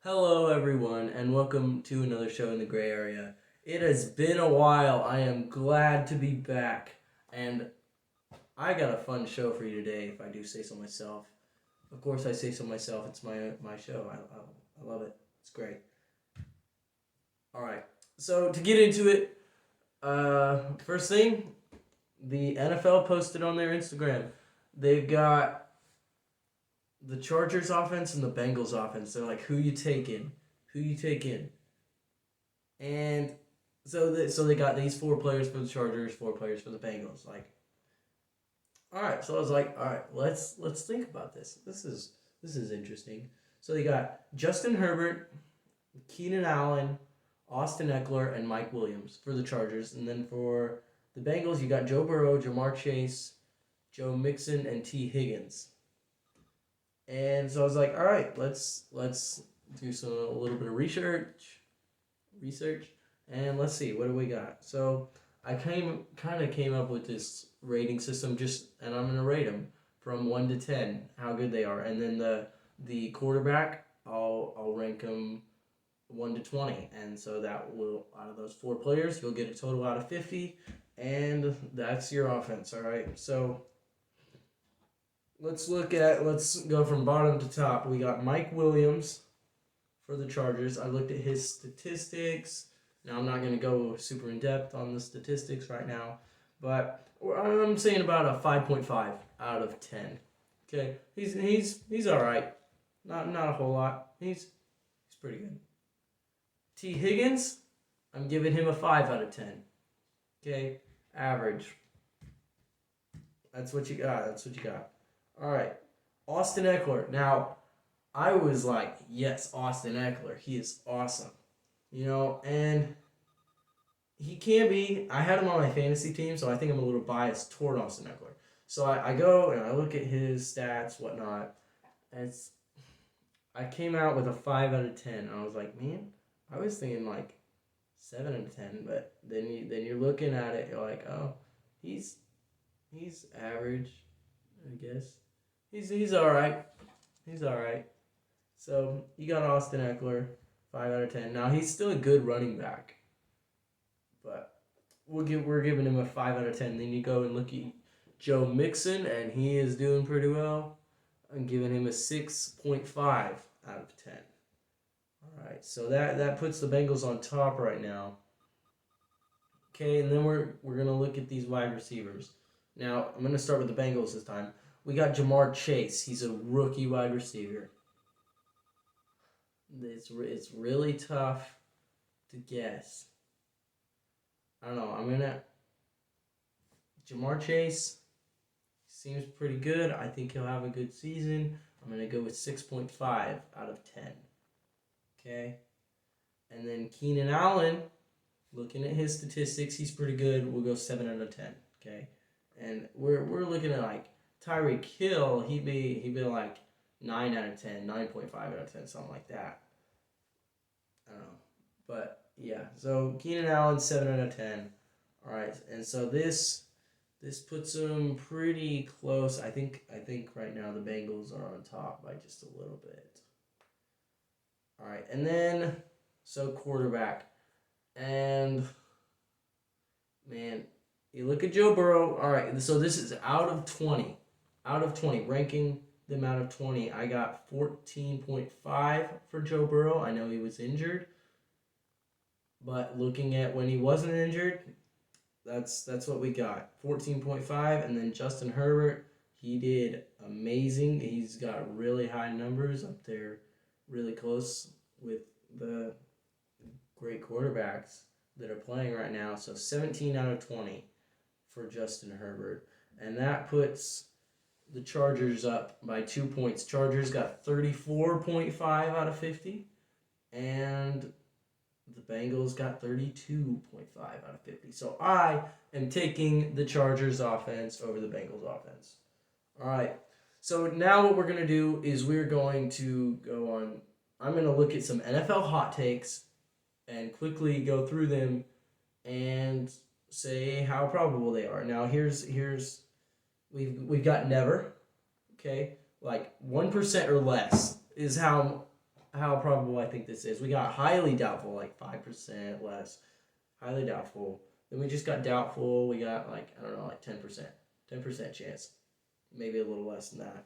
Hello, everyone, and welcome to another show in the gray area. It has been a while. I am glad to be back, and I got a fun show for you today, if I do say so myself. Of course, I say so myself. It's my show. I love it. It's great. All right. So to get into it, first thing, the NFL posted on their Instagram. They've got the Chargers offense and the Bengals offense. They're like, who you taking? Who you taking? And so they got these four players for the Chargers, four players for the Bengals. Like, all right. So I was like, all right, let's think about this. This is interesting. So they got Justin Herbert, Keenan Allen, Austin Eckler, and Mike Williams for the Chargers, and then for the Bengals, you got Joe Burrow, Jamar Chase, Joe Mixon, and T Higgins. And so I was like, all right, let's do a little bit of research, and let's see what do we got. So I came up with this rating system, and I'm gonna rate them from 1 to 10, how good they are, and then the quarterback, I'll rank them 1 to 20, and so that will, out of those four players, you'll get a total out of 50, and that's your offense. All right, so. Let's go from bottom to top. We got Mike Williams for the Chargers. I looked at his statistics. Now I'm not going to go super in depth on the statistics right now, but I'm saying about a 5.5 out of 10. Okay, he's all right. Not a whole lot. He's pretty good. T Higgins, I'm giving him a 5 out of 10. Okay, average. That's what you got. That's what you got. All right, Austin Eckler. Now, I was like, yes, Austin Eckler. He is awesome. And he can be. I had him on my fantasy team, so I think I'm a little biased toward Austin Eckler. So I go and I look at his stats, whatnot, and I came out with a 5 out of 10. I was like, man, I was thinking like 7 out of 10, but then you're looking at it, you're like, oh, he's average, I guess. He's all right. He's all right. So you got Austin Eckler, 5 out of 10. Now he's still a good running back, but we're giving him a 5 out of 10. Then you go and look at Joe Mixon, and he is doing pretty well. I'm giving him a 6.5 out of 10. All right, so that puts the Bengals on top right now. Okay, and then we're gonna look at these wide receivers. Now I'm gonna start with the Bengals this time. We got Jamar Chase. He's a rookie wide receiver. It's really tough to guess. I don't know. Jamar Chase seems pretty good. I think he'll have a good season. I'm gonna go with 6.5 out of 10. Okay, and then Keenan Allen. Looking at his statistics, he's pretty good. We'll go 7 out of 10. Okay, and we're looking at like Tyreek Hill. He'd be like 9 out of 10, 9.5 out of 10, something like that. I don't know, but yeah. So Keenan Allen 7 out of 10. All right, and so this puts them pretty close. I think right now the Bengals are on top by just a little bit. All right, and then so quarterback. And man, you look at Joe Burrow. All right, so this is out of 20. Out of 20, ranking them out of 20. I got 14.5 for Joe Burrow. I know he was injured, but looking at when he wasn't injured, that's what we got. 14.5, and then Justin Herbert, he did amazing. He's got really high numbers up there, really close with the great quarterbacks that are playing right now. So 17 out of 20 for Justin Herbert. And that puts the Chargers up by 2 points. Chargers got 34.5 out of 50. And the Bengals got 32.5 out of 50. So I am taking the Chargers offense over the Bengals offense. All right. So now what we're going to do is we're going to go on. I'm going to look at some NFL hot takes and quickly go through them and say how probable they are. Now here's we've got never, okay? Like 1% or less is how how probable I think this is. We got highly doubtful, like 5% less. Highly doubtful. Then we just got doubtful. We got like, I don't know, like 10%. 10% chance. Maybe a little less than that.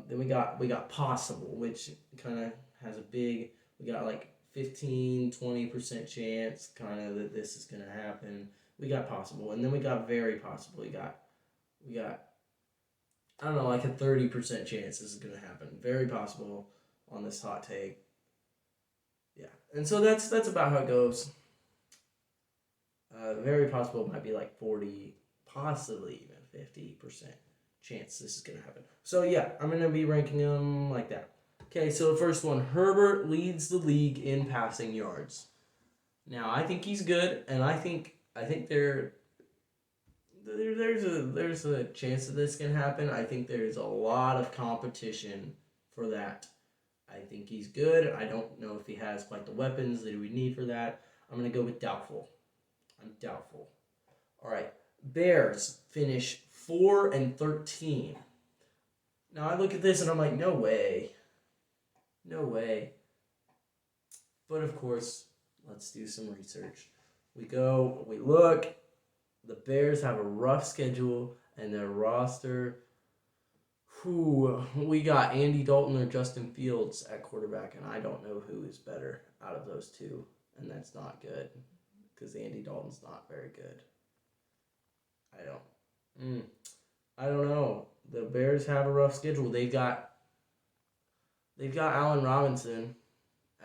Then we got possible, which kind of has a big, we got like 15-20% chance kind of that this is going to happen. We got possible. And then we got very possible. We got I don't know, like a 30% chance this is going to happen. Very possible on this hot take. Yeah. And so that's about how it goes. Very possible it might be like 40, possibly even 50% chance this is going to happen. So yeah, I'm going to be ranking them like that. Okay, so the first one, Herbert leads the league in passing yards. Now, I think he's good, and I think there's a chance that this can happen. I think there's a lot of competition for that. I think he's good. I don't know if he has quite the weapons that we need for that. I'm going to go with doubtful. I'm doubtful. All right. Bears finish 4-13. Now I look at this and I'm like, no way. No way. But of course, let's do some research. We look. The Bears have a rough schedule and their roster. We got Andy Dalton or Justin Fields at quarterback, and I don't know who is better out of those two, and that's not good because Andy Dalton's not very good. I don't know. The Bears have a rough schedule. They've got Allen Robinson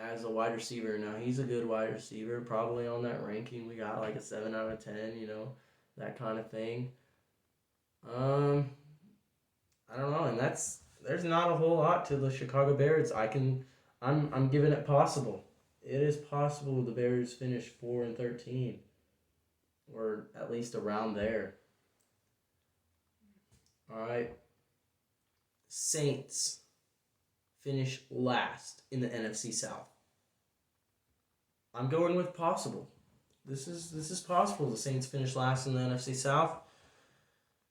as a wide receiver. Now he's a good wide receiver, probably on that ranking. We got like a 7 out of 10, that kind of thing. I don't know, and there's not a whole lot to the Chicago Bears. I'm giving it possible. It is possible the Bears finish 4-13, or at least around there. All right. Saints finish last in the NFC South. I'm going with possible. This is possible. The Saints finish last in the NFC South.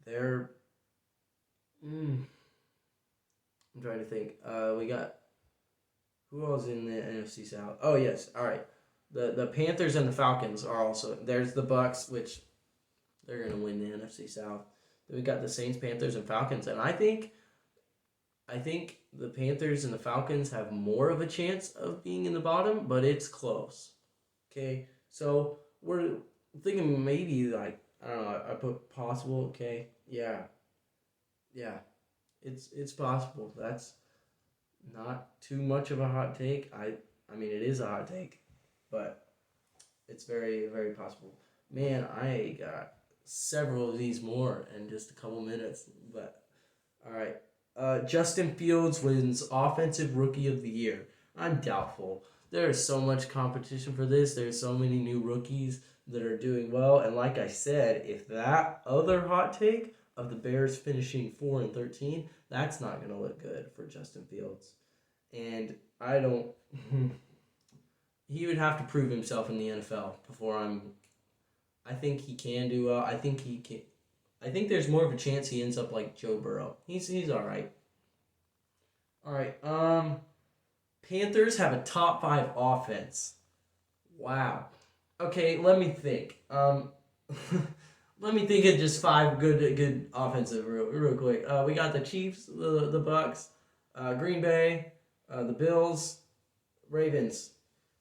They're I'm trying to think. We got who else in the NFC South? Oh yes, all right. The Panthers and the Falcons are also there's the Bucks, which they're gonna win the NFC South. Then we got the Saints, Panthers, and Falcons, and I think the Panthers and the Falcons have more of a chance of being in the bottom, but it's close. Okay, so we're thinking maybe like I don't know. I put possible. Okay, yeah. It's possible. That's not too much of a hot take. I mean it is a hot take, but it's very, very possible. Man, I got several of these more in just a couple minutes. But all right. Justin Fields wins Offensive Rookie of the Year. I'm doubtful. There is so much competition for this. There's so many new rookies that are doing well. And like I said, if that other hot take of the Bears finishing 4-13, that's not going to look good for Justin Fields. And I don't... he would have to prove himself in the NFL before I think he can do well. I think he can... I think there's more of a chance he ends up like Joe Burrow. He's all right. All right. Panthers have a top 5 offense. Wow. Okay, let me think. Let me think of just 5 good offensive real quick. We got the Chiefs, the Bucks, Green Bay, the Bills, Ravens.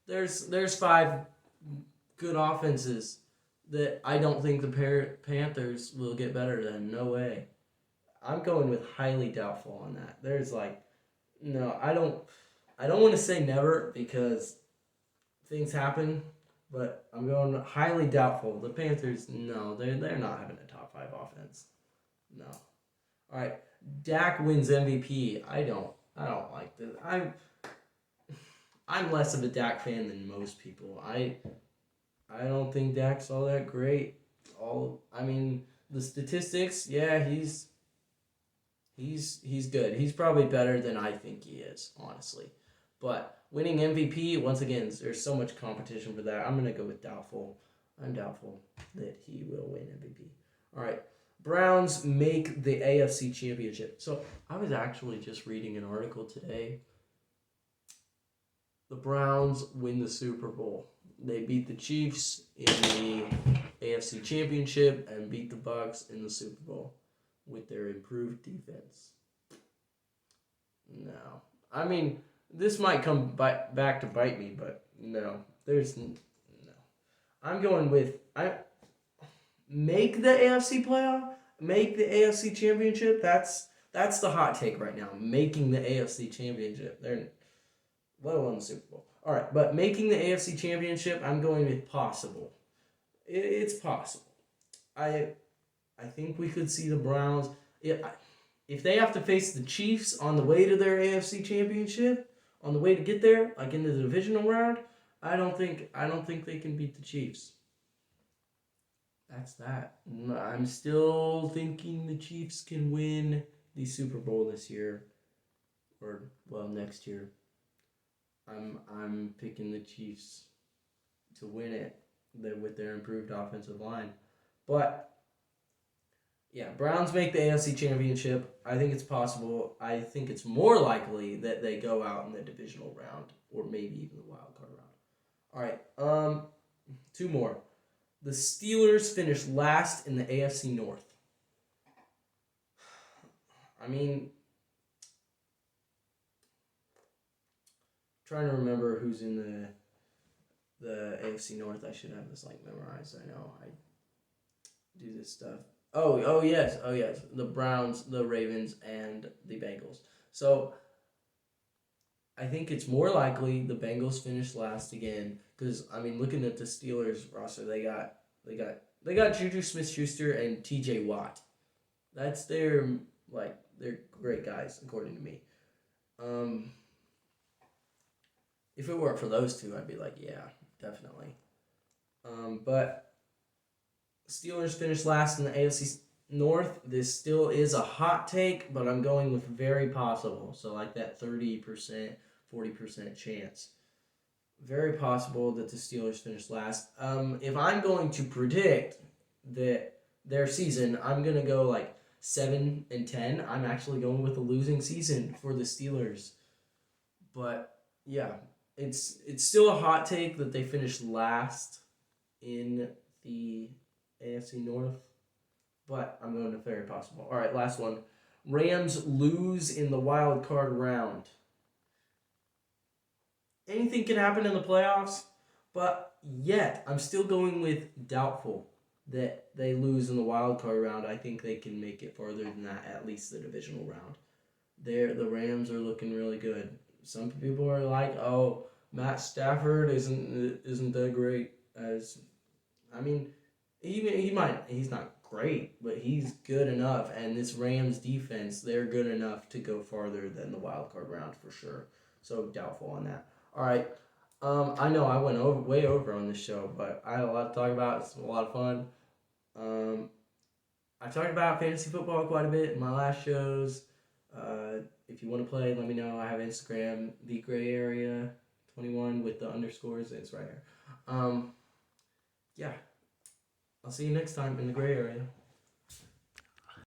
There's 5 good offenses that I don't think the Panthers will get better than. No way. I'm going with highly doubtful on that. There's no, I don't want to say never because things happen, but I'm going highly doubtful. The Panthers, no, they're not having a top 5 offense. No. All right, Dak wins MVP. I don't like this. I'm less of a Dak fan than most people. I don't think Dak's all that great. The statistics, yeah, he's good. He's probably better than I think he is, honestly. But winning MVP, once again, there's so much competition for that. I'm going to go with doubtful. I'm doubtful that he will win MVP. All right. Browns make the AFC Championship. So I was actually just reading an article today the Browns win the Super Bowl. They beat the Chiefs in the AFC Championship and beat the Bucs in the Super Bowl with their improved defense. No. I mean, this might come back to bite me, but no. There's no. I'm going with make the AFC playoff, make the AFC Championship. That's the hot take right now. Making the AFC Championship. They're let alone the Super Bowl. All right, but making the AFC Championship, I'm going with possible. It's possible. I think we could see the Browns. If they have to face the Chiefs on the way to their AFC Championship, on the way to get there, like in the divisional round, I don't think they can beat the Chiefs. That's that. I'm still thinking the Chiefs can win the Super Bowl this year, or next year. I'm picking the Chiefs to win it with their improved offensive line. But yeah, Browns make the AFC Championship. I think it's possible. I think it's more likely that they go out in the divisional round or maybe even the wild card round. All right, two more. The Steelers finished last in the AFC North. I mean, trying to remember who's in the AFC North. I should have this memorized. I know I do this stuff. Oh yes. The Browns, the Ravens, and the Bengals. So I think it's more likely the Bengals finish last again because looking at the Steelers roster, they got Juju Smith-Schuster and T.J. Watt. That's they're great guys according to me. If it weren't for those two, I'd be like, yeah, definitely. But Steelers finished last in the AFC North. This still is a hot take, but I'm going with very possible. So that 30%, 40% chance. Very possible that the Steelers finish last. If I'm going to predict that their season, I'm going to go 7-10. I'm actually going with a losing season for the Steelers. But yeah, it's still a hot take that they finished last in the AFC North, but I'm going to very possible. All right, last one. Rams lose in the wild card round. Anything can happen in the playoffs, but yet I'm still going with doubtful that they lose in the wild card round. I think they can make it farther than that, at least the divisional round. The Rams are looking really good. Some people are like, "Oh, Matt Stafford isn't that great as." He's not great, but he's good enough. And this Rams defense, they're good enough to go farther than the wild card round for sure. So doubtful on that. All right. I know I went way over on this show, but I had a lot to talk about. It's a lot of fun. I talked about fantasy football quite a bit in my last shows. If you want to play, let me know. I have Instagram, the gray area 21 with the underscores. It's right here. Yeah. I'll see you next time in the gray area.